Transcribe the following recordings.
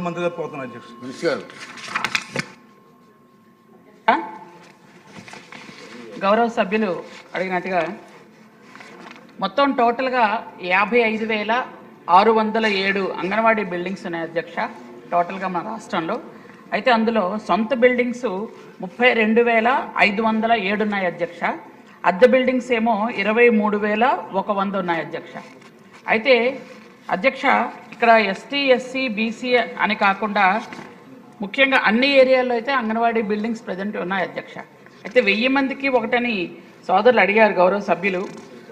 మంత్రి గారు పోతున్నారు అధ్యక్ష. గౌరవ సభ్యులు అడిగినట్టుగా మొత్తం టోటల్గా 55,607 అంగన్వాడీ బిల్డింగ్స్ ఉన్నాయి అధ్యక్ష టోటల్గా మన రాష్ట్రంలో. అయితే అందులో సొంత బిల్డింగ్స్ 32,507 ఉన్నాయి అధ్యక్ష. అద్దె బిల్డింగ్స్ ఏమో 23,100 ఉన్నాయి అధ్యక్ష. అయితే అధ్యక్ష ఇక్కడ ఎస్టీ ఎస్సీ బీసీ అని కాకుండా ముఖ్యంగా అన్ని ఏరియాల్లో అయితే అంగన్వాడీ బిల్డింగ్స్ ప్రజెంట్ ఉన్నాయి అధ్యక్ష. అయితే 1000 మందికి ఒకటని సోదరులు అడిగారు గౌరవ సభ్యులు.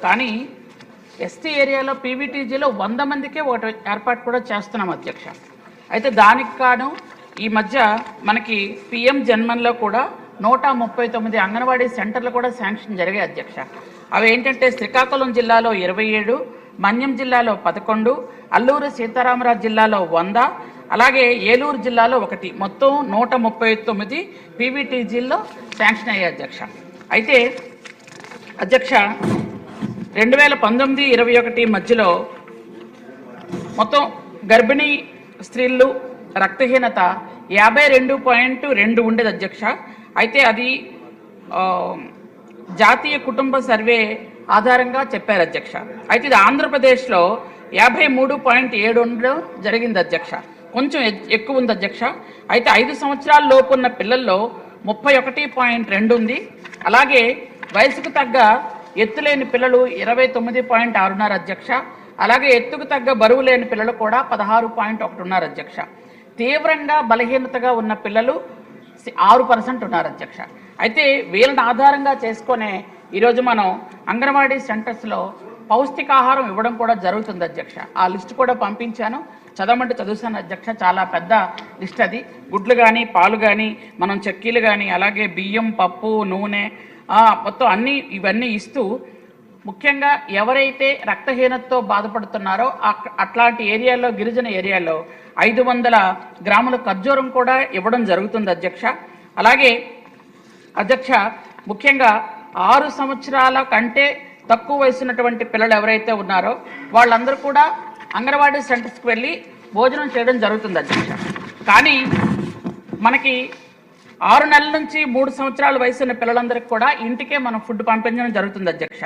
కానీ ఎస్టీ ఏరియాలో పీవీటీజీలో 100 మందికే ఒకటి ఏర్పాటు కూడా చేస్తున్నాం అధ్యక్ష. అయితే దానికి కాను ఈ మధ్య మనకి పిఎం జన్మన్లో కూడా 139 అంగన్వాడీ సెంటర్లు కూడా శాంక్షన్ జరిగాయి అధ్యక్ష. అవి ఏంటంటే శ్రీకాకుళం జిల్లాలో 27, మన్యం జిల్లాలో 11, అల్లూరు సీతారామరాజు జిల్లాలో 100, అలాగే ఏలూరు జిల్లాలో 1, మొత్తం 139 పీవీటీజీల్లో శాంక్షన్ అయ్యాయి అధ్యక్ష. అయితే అధ్యక్ష 2019-21 మధ్యలో మొత్తం గర్భిణీ స్త్రీలు రక్తహీనత 52.2 ఉండేది అధ్యక్ష. అయితే అది జాతీయ కుటుంబ సర్వే ఆధారంగా చెప్పారు అధ్యక్ష. అయితే ఇది ఆంధ్రప్రదేశ్లో 53.7 ఉండడం జరిగింది అధ్యక్ష. కొంచెం ఎక్కువ ఉంది అధ్యక్ష. అయితే 5 సంవత్సరాల లోపు ఉన్న పిల్లల్లో 31.2 ఉంది. అలాగే వయసుకు తగ్గ ఎత్తులేని పిల్లలు 29.6 ఉన్నారు అధ్యక్ష. అలాగే ఎత్తుకు తగ్గ బరువు లేని పిల్లలు కూడా 16.1 ఉన్నారు అధ్యక్ష. తీవ్రంగా బలహీనతగా ఉన్న పిల్లలు 6% ఉన్నారు అధ్యక్ష. అయితే వీళ్ళని ఆధారంగా చేసుకునే ఈరోజు మనం అంగన్వాడీ సెంటర్స్లో పౌష్టికాహారం ఇవ్వడం కూడా జరుగుతుంది అధ్యక్ష. ఆ లిస్ట్ కూడా పంపించాను, చదవమంటే చదువుతాను అధ్యక్ష. చాలా పెద్ద లిస్ట్ అది. గుడ్లు కానీ పాలు కానీ మనం చెక్కీలు కానీ అలాగే బియ్యం పప్పు నూనె మొత్తం ఇవన్నీ ఇస్తూ ముఖ్యంగా ఎవరైతే రక్తహీనతతో బాధపడుతున్నారో అట్లాంటి ఏరియాల్లో గిరిజన ఏరియాల్లో 500 గ్రాముల ఖర్జూరం కూడా ఇవ్వడం జరుగుతుంది అధ్యక్ష. అలాగే అధ్యక్ష ముఖ్యంగా 6 సంవత్సరాల కంటే తక్కువ వయసున్నటువంటి పిల్లలు ఎవరైతే ఉన్నారో వాళ్ళందరూ కూడా అంగన్వాడీ సెంటర్స్కి వెళ్ళి భోజనం చేయడం జరుగుతుంది అధ్యక్ష. కానీ మనకి 6 నెలల నుంచి 3 సంవత్సరాల వయసున్న పిల్లలందరికీ కూడా ఇంటికే మనం ఫుడ్ పంపించడం జరుగుతుంది అధ్యక్ష.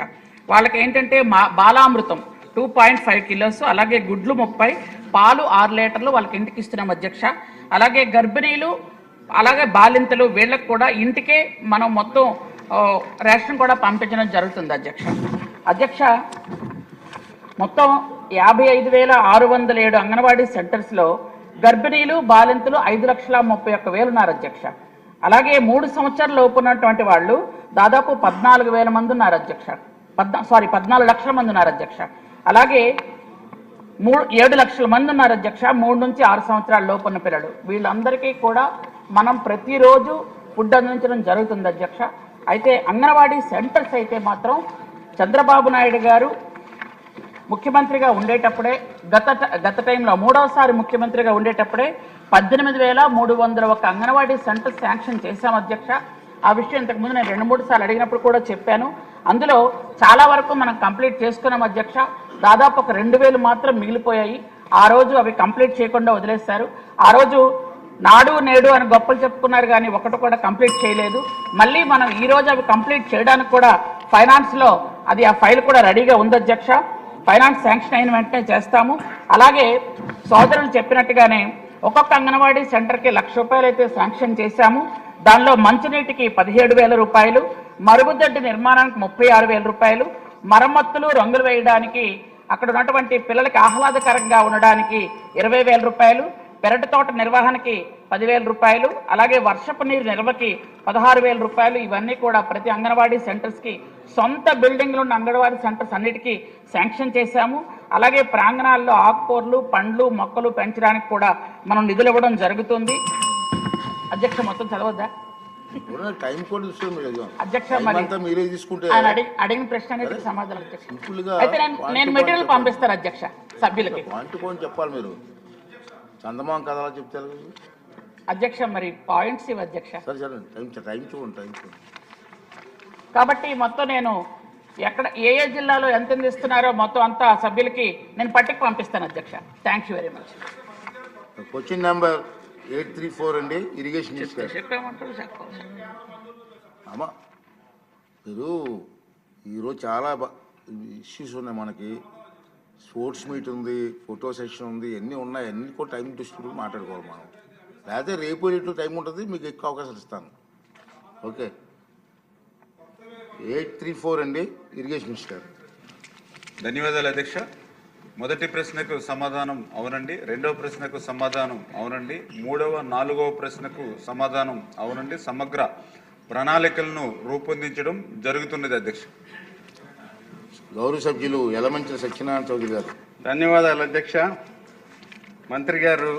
వాళ్ళకి ఏంటంటే బాలామృతం 2.5 కిలోస్, అలాగే గుడ్లు 30, పాలు 6 లీటర్లు వాళ్ళకి ఇంటికి ఇస్తున్నాం అధ్యక్ష. అలాగే గర్భిణీలు అలాగే బాలింతలు వీళ్ళకి కూడా ఇంటికే మనం మొత్తం రేషన్ కూడా పంపించడం జరుగుతుంది అధ్యక్ష. అధ్యక్ష మొత్తం 55,607 అంగన్వాడీ సెంటర్స్లో గర్భిణీలు బాలింతలు 5,31,000 ఉన్నారు అధ్యక్ష. అలాగే 3 సంవత్సరాల లోపు ఉన్నటువంటి వాళ్ళు దాదాపు 14,000 మంది ఉన్నారు అధ్యక్ష. 14 లక్షల మంది ఉన్నారు అధ్యక్ష. అలాగే 7 లక్షల మంది ఉన్నారు అధ్యక్ష 3 నుంచి 6 సంవత్సరాల లోపు ఉన్న పిల్లలు. వీళ్ళందరికీ కూడా మనం ప్రతిరోజు ఫుడ్ అందించడం జరుగుతుంది అధ్యక్ష. అయితే అంగన్వాడీ సెంటర్స్ అయితే మాత్రం చంద్రబాబు నాయుడు గారు ముఖ్యమంత్రిగా ఉండేటప్పుడే గత టైంలో 3వసారి ముఖ్యమంత్రిగా ఉండేటప్పుడే 18,301 అంగన్వాడీ సెంటర్ శాంక్షన్ చేశాం అధ్యక్ష. ఆ విషయం ఇంతకుముందు నేను 2-3 సార్లు అడిగినప్పుడు కూడా చెప్పాను. అందులో చాలా వరకు మనం కంప్లీట్ చేసుకున్నాం అధ్యక్ష. దాదాపు ఒక 2,000 మాత్రం మిగిలిపోయాయి. ఆ రోజు అవి కంప్లీట్ చేయకుండా వదిలేశారు. ఆ రోజు నాడు నేడు అని గొప్పలు చెప్పుకున్నారు కానీ ఒకటి కూడా కంప్లీట్ చేయలేదు. మళ్ళీ మనం ఈరోజు అవి కంప్లీట్ చేయడానికి కూడా ఫైనాన్స్లో అది ఆ ఫైల్ కూడా రెడీగా ఉంది అధ్యక్ష. ఫైనాన్స్ శాంక్షన్ అయిన వెంటనే చేస్తాము. అలాగే సోదరులు చెప్పినట్టుగానే ఒక్కొక్క అంగన్వాడీ సెంటర్కి 1,00,000 రూపాయలు అయితే శాంక్షన్ చేశాము. దానిలో మంచినీటికి 17,000 రూపాయలు, మరుగుదొడ్డి నిర్మాణానికి 36,000 రూపాయలు, మరమ్మతులు రంగులు వేయడానికి అక్కడ ఉన్నటువంటి పిల్లలకి ఆహ్లాదకరంగా ఉండడానికి 20,000 రూపాయలు, పెరటి తోట నిర్వహణకి 10,000 రూపాయలు, అలాగే వర్షపు నీరు నిల్వకి 16,000 రూపాయలు. ఇవన్నీ కూడా ప్రతి అంగన్వాడీ సెంటర్స్కి సొంత బిల్డింగ్లు ఉన్న అంగన్వాడీ సెంటర్స్ అన్నిటికీ శాంక్షన్ చేశాము. అలాగే ప్రాంగణాల్లో ఆకుకూరలు పండ్లు మొక్కలు పెంచడానికి కూడా మనం నిధులు ఇవ్వడం జరుగుతుంది అధ్యక్ష. మొత్తం చదవద్దా అధ్యక్ష? మరి అడిగిన ప్రశ్న అనేది సమాధానం అధ్యక్ష. అయితే నేను మెటీరియల్ పంపిస్తాను అధ్యక్ష సభ్యులకి. చెప్పాలి మీరు చందమామ కథలా చెప్తారు అధ్యక్ష. మరి పాయింట్స్ ఇవ్వ అధ్యక్ష. టైం చూడండి. కాబట్టి మొత్తం నేను ఎక్కడ ఏ జిల్లాలో ఎంత ఇస్తున్నారో మొత్తం అంతా సభ్యులకి నేను పట్టికి పంపిస్తాను అధ్యక్ష. Thank you very much. Question number 834 అండి, ఇరిగేషన్ మినిస్టర్. చెప్పేమంటారు చెప్పాలి. అమ్మా మీరు ఈరోజు చాలా ఇష్యూస్ ఉన్నాయి మనకి. స్పోర్ట్స్ మీట్ ఉంది, ఫోటో సెషన్ ఉంది, అన్నీ ఉన్నాయి. అన్నీ కూడా టైం తీసుకుంటూ మాట్లాడుకోవాలి మనం. లేకపోతే రేపు రేటు టైం ఉంటుంది, మీకు ఎక్కువ అవకాశాలు ఇస్తాను. ఓకే. 834 అండి, ఇరిగేషన్ మినిస్టర్. ధన్యవాదాలు అధ్యక్ష. మొదటి ప్రశ్నకు సమాధానం అవునండి, రెండవ ప్రశ్నకు సమాధానం అవునండి, మూడవ 4వ ప్రశ్నకు సమాధానం అవునండి. సమగ్ర ప్రణాళికలను రూపొందించడం జరుగుతున్నది అధ్యక్ష. గౌరవ సభ్యులు యలమంచిలి సత్యనారాయణ చౌదరి గారు. ధన్యవాదాలు అధ్యక్ష. మంత్రి గారు